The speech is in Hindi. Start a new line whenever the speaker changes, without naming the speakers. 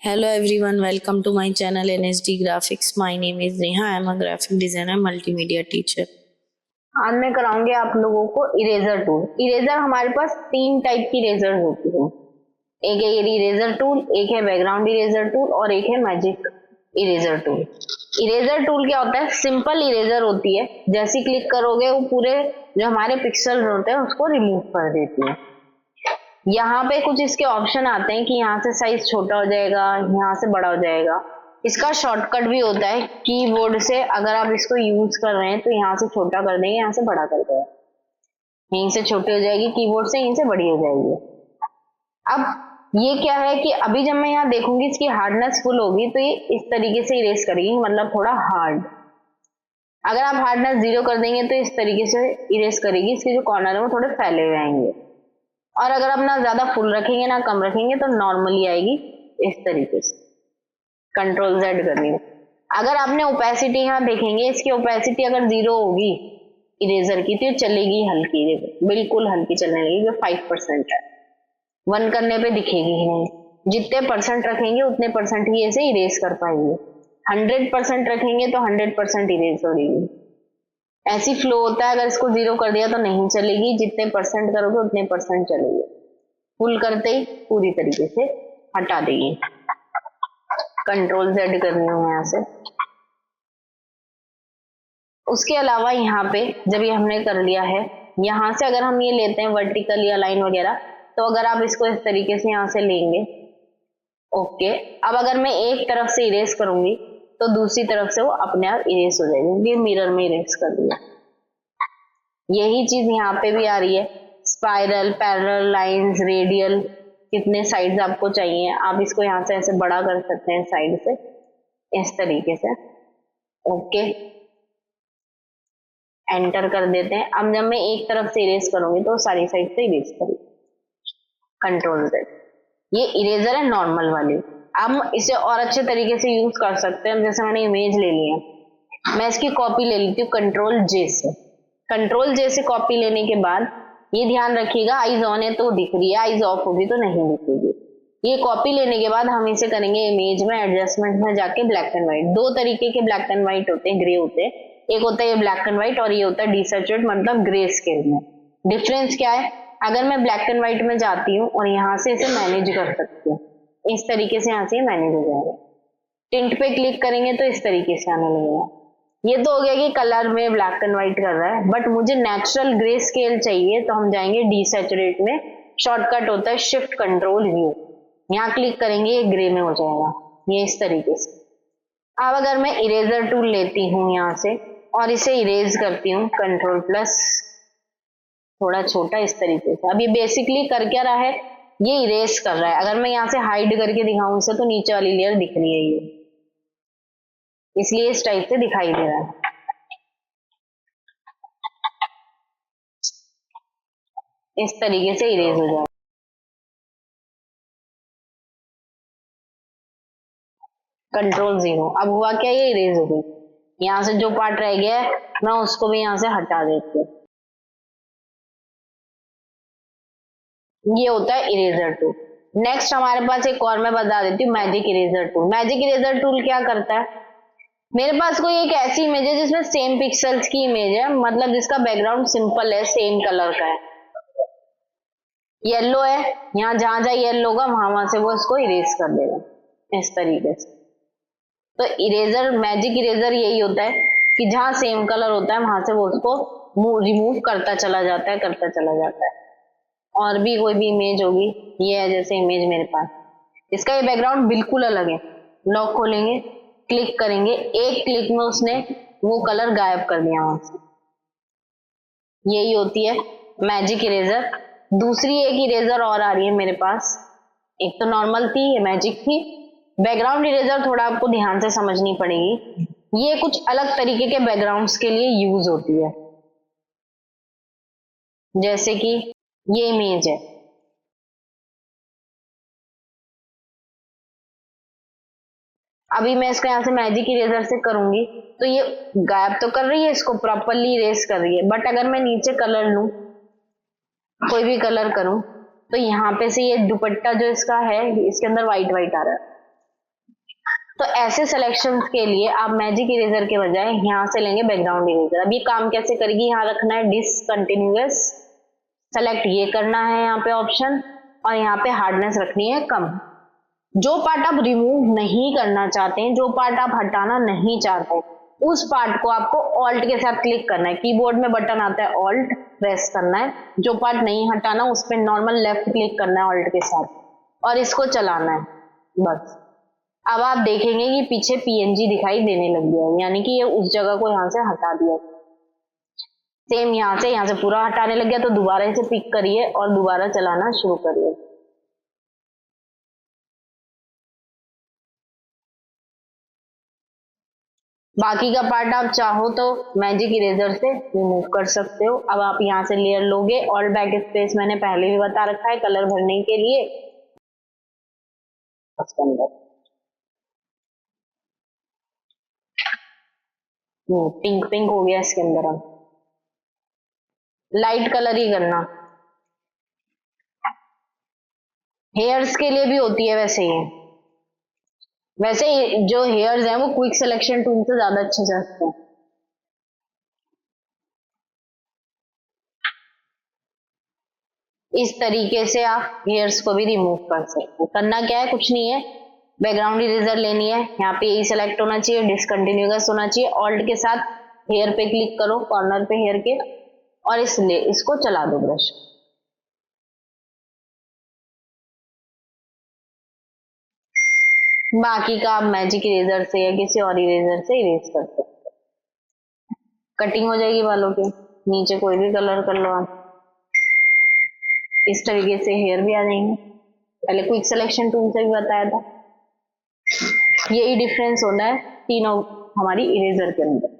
Hello everyone, welcome to my channel NSD Graphics. My name is Neha. I am a graphic designer, multimedia teacher.
आज मैं कराऊंगी आप लोगों को इरेजर टूल। इरेजर हमारे पास तीन टाइप की इरेजर होती है। एक है ये इरेजर टूल, एक है बैकग्राउंड इरेजर टूल और एक है magic eraser tool. Eraser tool क्या होता है? सिंपल इरेजर होती है, जैसे क्लिक करोगे वो पूरे जो हमारे पिक्सल होते हैं उसको रिमूव कर देती है। यहाँ पे कुछ इसके ऑप्शन आते हैं कि यहाँ से साइज छोटा हो जाएगा, यहाँ से बड़ा हो जाएगा। इसका शॉर्टकट भी होता है कीबोर्ड से, अगर आप इसको यूज कर रहे हैं तो यहाँ से छोटा कर देंगे, यहाँ से बड़ा कर देंगे, यहीं से छोटी हो जाएगी कीबोर्ड से, यहीं से बड़ी हो जाएगी। अब ये क्या है कि अभी जब मैं यहाँ देखूंगी इसकी हार्डनेस फुल होगी तो ये इस तरीके से इरेज करेगी, मतलब थोड़ा हार्ड। अगर आप हार्डनेस 0 कर देंगे तो इस तरीके से इरेज करेगी, इसके जो कॉर्नर है वो थोड़े फैले हुए आएंगे। और अगर आप ना ज्यादा फुल रखेंगे ना कम रखेंगे तो नॉर्मली आएगी इस तरीके से। कंट्रोल Z करनी है। अगर आपने ओपेसिटी यहाँ देखेंगे, इसकी ओपेसिटी अगर 0 होगी इरेजर की तो चलेगी हल्की, बिल्कुल हल्की चलने लगेगी, जो 5% है। 1 करने पे दिखेगी ही नहीं। जितने परसेंट रखेंगे उतने परसेंट ही ऐसे इरेज कर पाएंगे। 100% रखेंगे तो 100% इरेज हो रही। ऐसी फ्लो होता है, अगर इसको 0 कर दिया तो नहीं चलेगी, जितने परसेंट करोगे उतने परसेंट चलेगी। फुल करते ही पूरी तरीके से हटा देगी। कंट्रोल Z करनी है यहाँ से। उसके अलावा यहाँ पे जब ये हमने कर लिया है, यहाँ से अगर हम ये लेते हैं वर्टिकल या लाइन वगैरह, तो अगर आप इसको इस तरीके से यहाँ से लेंगे, ओके। अब अगर मैं एक तरफ से इरेज करूंगी तो दूसरी तरफ से वो अपने आप इरेज हो जाएगी, मिरर में इरेज कर दिया। यही चीज यहाँ पे भी आ रही है। स्पाइरल, पैरेलल लाइंस, रेडियल, कितने साइड्स आपको चाहिए, आप इसको यहाँ से ऐसे बड़ा कर सकते हैं साइड से, इस तरीके से। ओके, एंटर कर देते हैं। अब जब मैं एक तरफ से इरेज करूंगी तो सारी साइड से इरेज करूंगी। Control Z। ये इरेजर है नॉर्मल वाली। अब इसे और अच्छे तरीके से यूज कर सकते हैं। जैसे मैंने इमेज ले ली है, मैं इसकी कॉपी ले लेती हूँ कंट्रोल J से। कंट्रोल J से कॉपी लेने के बाद ये ध्यान रखिएगा, आइज ऑन है तो दिख रही है, आइज ऑफ होगी तो नहीं दिखेगी। ये कॉपी लेने के बाद हम इसे करेंगे इमेज में, एडजस्टमेंट में जाके ब्लैक एंड व्हाइट। दो तरीके के ब्लैक एंड व्हाइट होते हैं, ग्रे होते हैं। एक होता है ये ब्लैक एंड व्हाइट और ये होता है डिसैचुरेट, मतलब ग्रे स्केल में। डिफरेंस क्या है? अगर मैं ब्लैक एंड व्हाइट में जाती हूँ और यहाँ से इसे मैनेज कर सकती हूँ, इस तरीके से यहाँ से मैनेज हो जाएगा। टिंट पे क्लिक करेंगे तो इस तरीके से आने लगेगा। ये तो हो गया कि कलर में ब्लैक एंड व्हाइट कर रहा है, बट मुझे नेचुरल ग्रे स्केल चाहिए तो हम जाएंगे डिसैचुरेट में। शॉर्टकट होता है शिफ्ट कंट्रोल V। यहाँ क्लिक करेंगे ये ग्रे में हो जाएगा, ये इस तरीके से। अब अगर मैं इरेजर टूल लेती हूँ यहाँ से और इसे इरेज करती हूँ, कंट्रोल+, थोड़ा छोटा इस तरीके से। अब ये बेसिकली कर क्या रहा है? ये इरेज कर रहा है। अगर मैं यहाँ से हाइड करके दिखाऊं इसे तो नीचे वाली लेयर दिख रही है ये, इसलिए इस टाइप से दिखाई दे रहा है। इस तरीके से इरेज हो जाएगा। कंट्रोल 0। अब हुआ क्या? ये इरेज हो गई। यहाँ से जो पार्ट रह गया है मैं उसको भी यहाँ से हटा देती हूँ। ये होता है इरेजर टूल। नेक्स्ट हमारे पास एक और मैं बता देती हूँ, magic eraser tool. Magic eraser tool क्या करता है? मेरे पास कोई एक ऐसी इमेज है जिसमें सेम पिक्सल्स की इमेज है, मतलब जिसका बैकग्राउंड सिंपल है, सेम कलर का है, येलो है, यहाँ जहां जहां येलो होगा वहां से वो इसको इरेज कर देगा इस तरीके से। तो इरेजर, मैजिक इरेजर यही होता है कि जहां सेम कलर होता है वहां से वो उसको रिमूव करता चला जाता है, करता चला जाता है। और भी कोई भी इमेज होगी, ये है जैसे इमेज मेरे पास, इसका ये बैकग्राउंड बिल्कुल अलग है। लॉक खोलेंगे, क्लिक करेंगे, एक क्लिक में उसने वो कलर गायब कर दिया वहां से। यही होती है मैजिक इरेजर। दूसरी एक इरेजर और आ रही है मेरे पास, एक तो नॉर्मल थी, ये मैजिक थी। बैकग्राउंड इरेजर थोड़ा आपको ध्यान से समझनी पड़ेगी। ये कुछ अलग तरीके के बैकग्राउंड्स के लिए यूज होती है। जैसे कि ये इमेज है, अभी मैं इसको यहाँ से मैजिक इरेजर से करूंगी तो ये गायब तो कर रही है, इसको प्रॉपरली इरेज कर रही है। बट अगर मैं नीचे कलर लूं, कोई भी कलर करूं, तो यहाँ पे से ये दुपट्टा जो इसका है इसके अंदर व्हाइट व्हाइट आ रहा है, तो ऐसे सिलेक्शन के लिए आप मैजिक इरेजर के बजाय यहाँ से लेंगे बैकग्राउंड इरेजर। अब ये काम कैसे करेगी, यहाँ रखना है डिसकंटिन्यूअस, सेलेक्ट ये करना है यहाँ पे ऑप्शन, और यहाँ पे हार्डनेस रखनी है कम। जो पार्ट आप रिमूव नहीं करना चाहते हैं, जो पार्ट आप हटाना नहीं चाहते, उस पार्ट को आपको ऑल्ट के साथ क्लिक करना है। कीबोर्ड में बटन आता है ऑल्ट, प्रेस करना है। जो पार्ट नहीं हटाना उस पर नॉर्मल लेफ्ट क्लिक करना है ऑल्ट के साथ, और इसको चलाना है बस। अब आप देखेंगे कि पीछे पीएनजी दिखाई देने लग गया है, यानी कि ये उस जगह को यहाँ से हटा दिया। सेम यहाँ से पूरा हटाने लग गया, तो दोबारा इसे पिक करिए और दोबारा चलाना शुरू करिए। बाकी का पार्ट आप चाहो तो मैजिक इरेजर से रिमूव कर सकते हो। अब आप यहाँ से लेयर लोगे, ऑल बैक स्पेस मैंने पहले भी बता रखा है कलर भरने के लिए। उसके अंदर पिंक पिंक हो गया, इसके अंदर अब लाइट कलर ही करना। हेयर्स के लिए भी होती है वैसे जो हेयर्स हैं वो क्विक सिलेक्शन टूल से ज्यादा अच्छे से आते हैं। इस तरीके से आप हेयर्स को भी रिमूव कर सकते हैं। करना क्या है, कुछ नहीं है, बैकग्राउंड इरेजर लेनी है, यहाँ पे यही सेलेक्ट होना चाहिए, डिसकंटिन्यूअस होना चाहिए, ऑल्ट के साथ हेयर पे क्लिक करो, कॉर्नर पे हेयर के, और इसको चला दो ब्रश। बाकी का आप मैजिक इरेजर से या किसी और इरेजर से इरेज कर सकते हैं। कटिंग हो जाएगी बालों की, नीचे कोई भी कलर कर लो आप। इस तरीके से हेयर भी आ जाएंगे। पहले क्विक सिलेक्शन टूल से भी बताया था। यही डिफरेंस होना है तीनों हमारी इरेजर के अंदर।